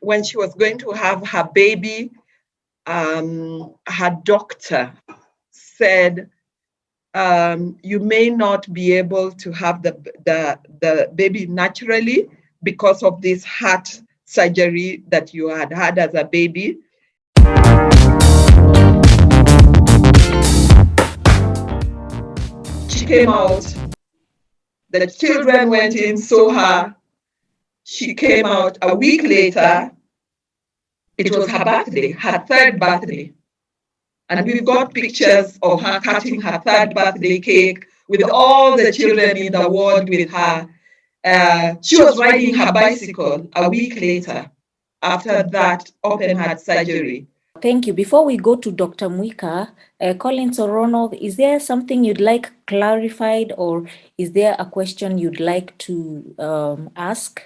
when she was going to have her baby, her doctor said, you may not be able to have the baby naturally because of this heart surgery that you had as a baby. She came out. The children went in, saw her. She came out a week later. It was her birthday, her third birthday. And we've got pictures of her cutting her third birthday cake with all the children in the ward with her. She was riding her bicycle a week later after that open heart surgery. Thank you. Before we go to Dr. Mwika, Collins or Ronald, is there something you'd like clarified, or is there a question you'd like to ask?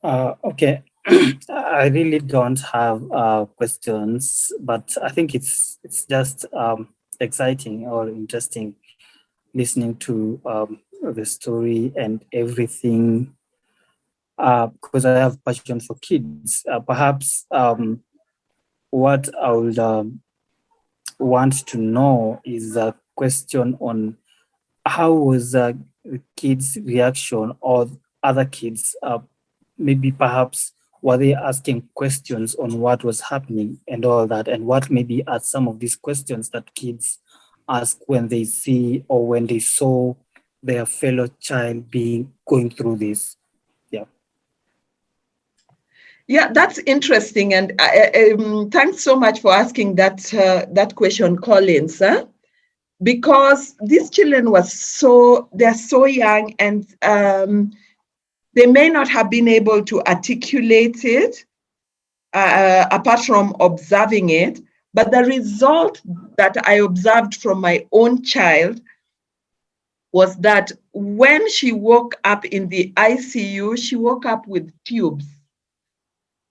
Okay. I really don't have questions, but I think it's just exciting or interesting listening to the story and everything, because I have passion for kids. Perhaps what I would want to know is a question on how was the kids' reaction, or other kids, maybe perhaps were they asking questions on what was happening and all that, and what maybe are some of these questions that kids ask when they see or when they saw their fellow child going through this. Yeah, that's interesting, and thanks so much for asking that question, Collins. Because these children they're so young, and they may not have been able to articulate it apart from observing it. But the result that I observed from my own child was that when she woke up in the ICU, she woke up with tubes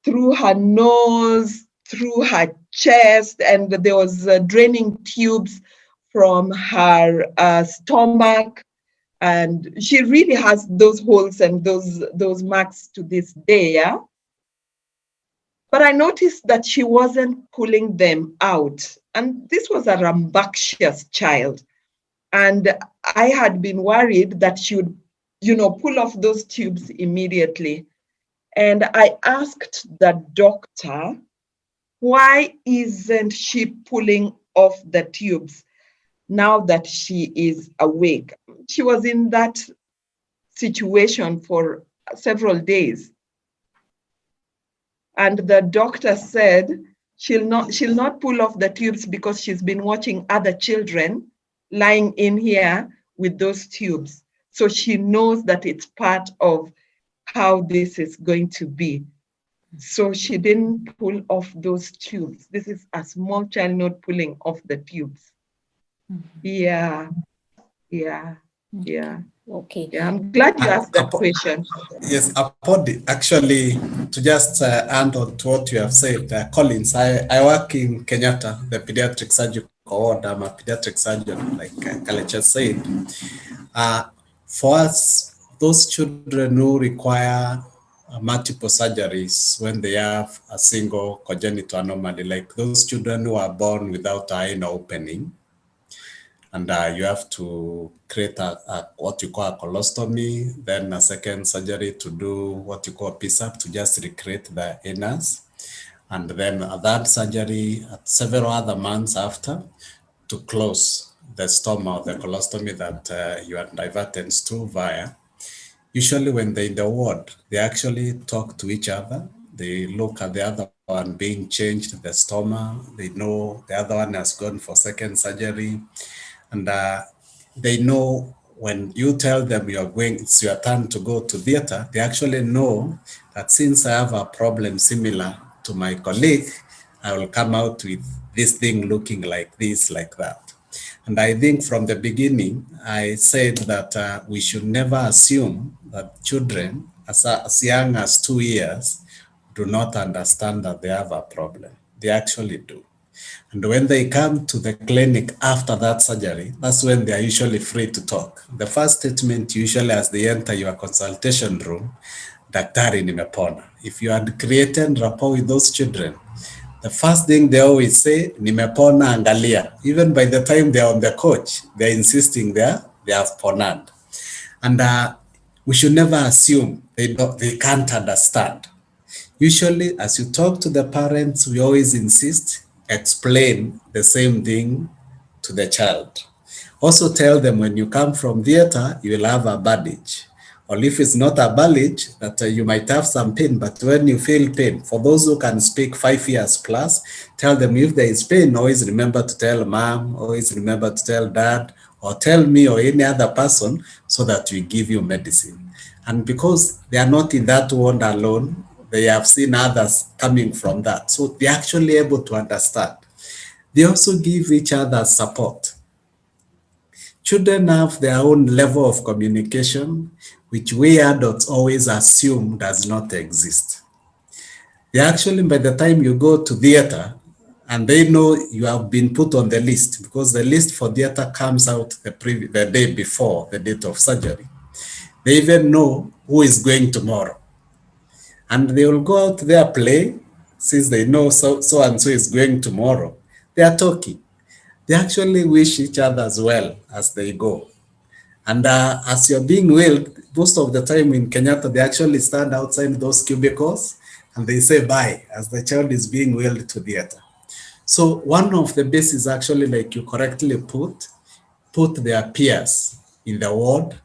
through her nose, through her chest, and there was draining tubes from her stomach. And she really has those holes and those marks to this day, yeah? But I noticed that she wasn't pulling them out. And this was a rambunctious child. And I had been worried that she would, pull off those tubes immediately. And I asked the doctor, why isn't she pulling off the tubes now that she is awake? She was in that situation for several days. And the doctor said she'll not pull off the tubes because she's been watching other children lying in here with those tubes. So she knows that it's part of how this is going to be. So she didn't pull off those tubes. This is a small child not pulling off the tubes. Yeah. Okay. Yeah, I'm glad you asked that question. Yes, Apondi, actually, to just add on to what you have said, Collins, I work in Kenyatta, the pediatric surgical ward. I'm a pediatric surgeon, like Kalecha said. For us, those children who require multiple surgeries when they have a single congenital anomaly, like those children who are born without an opening, and you have to create what you call a colostomy, then a second surgery to do what you call MPESA, to just recreate the anus, and then a third surgery several other months after to close the stoma or the colostomy that you are diverted to via. Usually when they're in the ward, they actually talk to each other. They look at the other one being changed, the stoma. They know the other one has gone for second surgery. And they know when you tell them it's your turn to go to theater, they actually know that since I have a problem similar to my colleague, I will come out with this thing looking like this, like that. And I think from the beginning, I said that we should never assume that children as young as 2 years do not understand that they have a problem. They actually do. And when they come to the clinic after that surgery, that's when they are usually free to talk. The first statement usually as they enter your consultation room, daktari nimepona. If you had created rapport with those children, the first thing they always say, nimepona angalia. Even by the time they're on the couch, they're insisting they have ponad. And we should never assume they can't understand. Usually, as you talk to the parents, we always insist, explain the same thing to the child. Also tell them when you come from theater, you will have a bandage. Or if it's not a bandage, that you might have some pain, but when you feel pain, for those who can speak 5 years plus, tell them if there is pain, always remember to tell mom, always remember to tell dad, or tell me or any other person so that we give you medicine. And because they are not in that world alone, they have seen others coming from that. So they're actually able to understand. They also give each other support. Children have their own level of communication, which we adults always assume does not exist. They actually, by the time you go to theater, and they know you have been put on the list, because the list for theater comes out the day before the date of surgery. They even know who is going tomorrow. And they will go out there play, since they know so and so is going tomorrow. They are talking. They actually wish each other as well as they go. And as you're being wailed, most of the time in Kenyatta, they actually stand outside those cubicles and they say bye as the child is being wailed to theater. So one of the best is actually, like you correctly put their peers in the ward,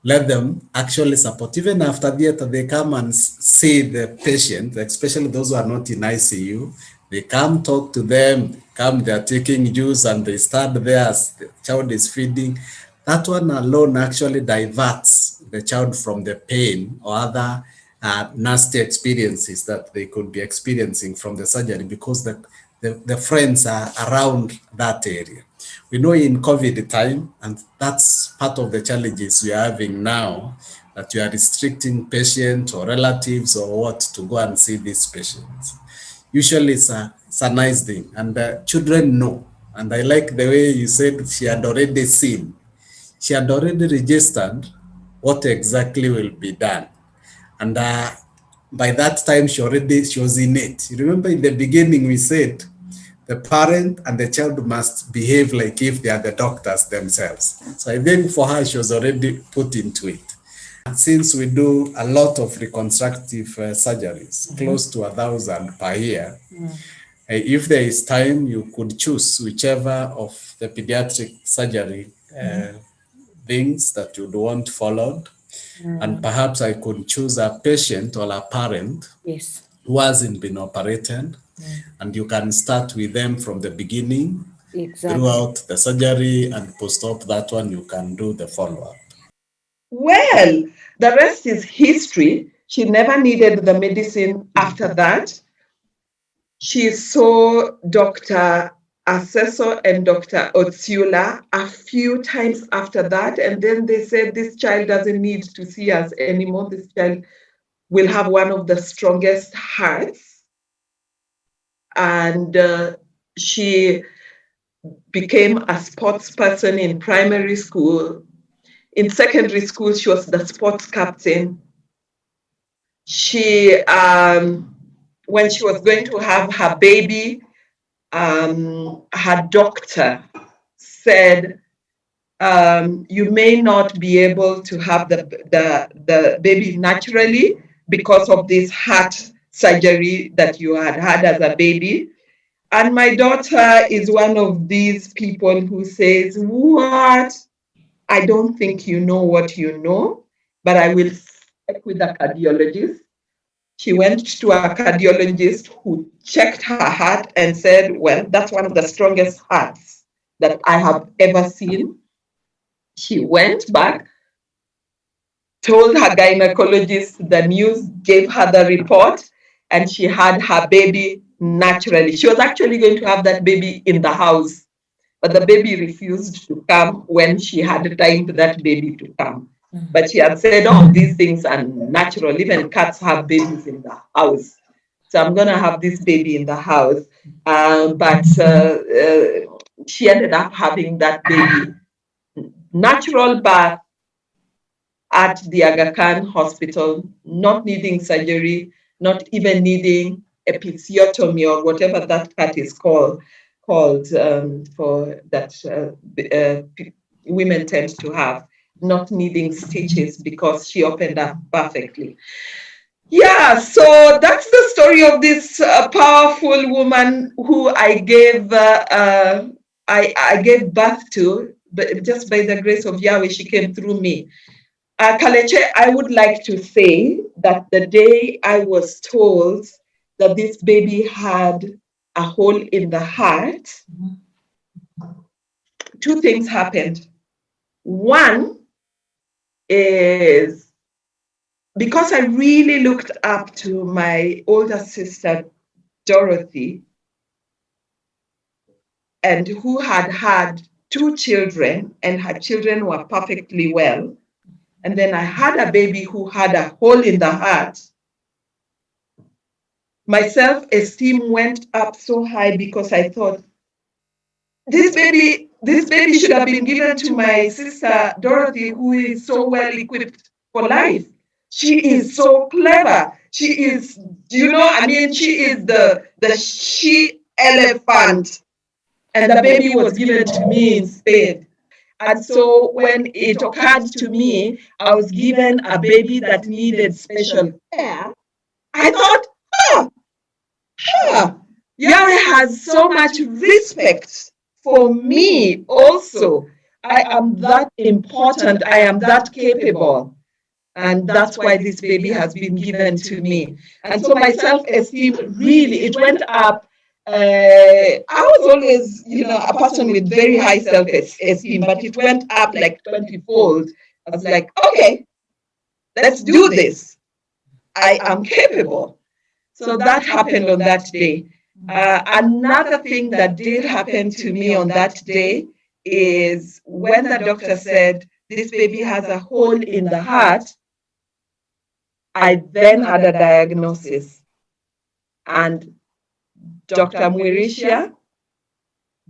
let them actually support. Even after theater, they come and see the patient, especially those who are not in ICU. They come talk to them, they're taking juice and they stand there as the child is feeding. That one alone actually diverts the child from the pain or other nasty experiences that they could be experiencing from the surgery, because the friends are around that area. We know in COVID time, and that's part of the challenges we are having now, that you are restricting patients or relatives or what to go and see these patients. Usually it's a nice thing, and children know. And I like the way you said she had already seen, she had already registered what exactly will be done. And by that time, she was in it. You remember in the beginning, we said the parent and the child must behave like if they are the doctors themselves. So I think for her, she was already put into it. Since we do a lot of reconstructive surgeries, close to 1,000 per year, if there is time, you could choose whichever of the pediatric surgery things that you'd want followed. And perhaps I could choose a patient or a parent who hasn't been operated, and you can start with them from the beginning throughout the surgery, and post-op that one you can do the follow-up. Well, the rest is history. She never needed the medicine after that. She saw Dr. Assessor and Dr. Otsula a few times after that, and then they said this child doesn't need to see us anymore. This child will have one of the strongest hearts. And she became a sports person in primary school. In secondary school, she was the sports captain. She, when she was going to have her baby, her doctor said, you may not be able to have the baby naturally because of this heart surgery that you had as a baby. And my daughter is one of these people who says, what? I don't think you know what you know, but I will check with a cardiologist. She went to a cardiologist who checked her heart and said, well, that's one of the strongest hearts that I have ever seen. She went back, told her gynecologist the news, gave her the report, and she had her baby naturally. She was actually going to have that baby in the house, but the baby refused to come when she had time for that baby to come. But she had said, oh, these things are natural. Even cats have babies in the house. So I'm going to have this baby in the house. But she ended up having that baby, natural birth at the Aga Khan hospital, not needing surgery, not even needing episiotomy or whatever that part is called for that women tend to have, not needing stitches because she opened up perfectly. Yeah, so that's the story of this powerful woman who I gave birth to, but just by the grace of Yahweh, she came through me. Kaleche, I would like to say that the day I was told that this baby had a hole in the heart, two things happened. One is because I really looked up to my older sister, Dorothy, and who had 2 children, and her children were perfectly well. And then I had a baby who had a hole in the heart. My self-esteem went up so high because I thought, this baby should have been given to my sister Dorothy, who is so well equipped for life. She is so clever. She is, she is the she elephant. And the baby was given to me instead. And so when it occurred to me, I was given a baby that needed special care. I thought, Yahweh has so much respect for me also. I am that important. I am that capable. And that's why this baby has been given to me. And so my self-esteem really, it went up. I was always, a person with very high self-esteem, but it went up like 20-fold. I was like, okay, let's do this. I am capable. So that happened on that day. Another thing that did happen to me on that day is when the doctor said, this baby has a hole in the heart, I then had a diagnosis. And Dr. Mwirisha,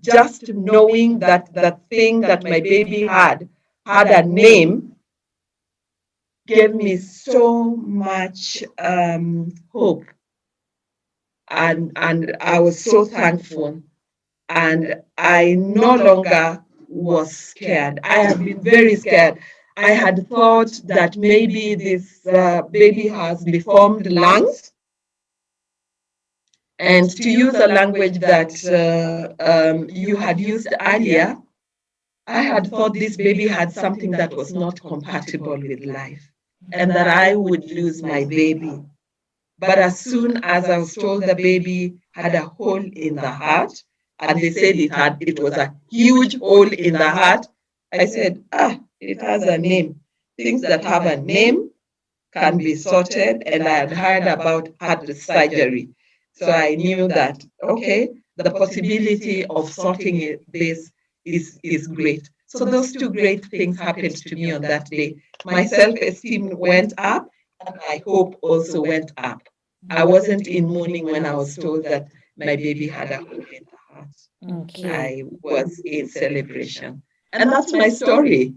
just knowing that the thing that my baby had a name, gave me so much hope. And I was so thankful. And I no longer was scared. I had been very scared. I had thought that maybe this baby has deformed lungs. And to use a language that you had used earlier, I had thought this baby had something that was not compatible with life and that I would lose my baby. But as soon as I was told the baby had a hole in the heart, and they said it was a huge hole in the heart, I said, it has a name. Things that have a name can be sorted, and I had heard about heart surgery. So I knew that, okay, the possibility of sorting this is great. So those two great things happened to me on that day. My self-esteem went up, and my hope also went up. I wasn't in mourning when I was told that my baby had a hole in the heart. Okay. I was in celebration. And that's my story.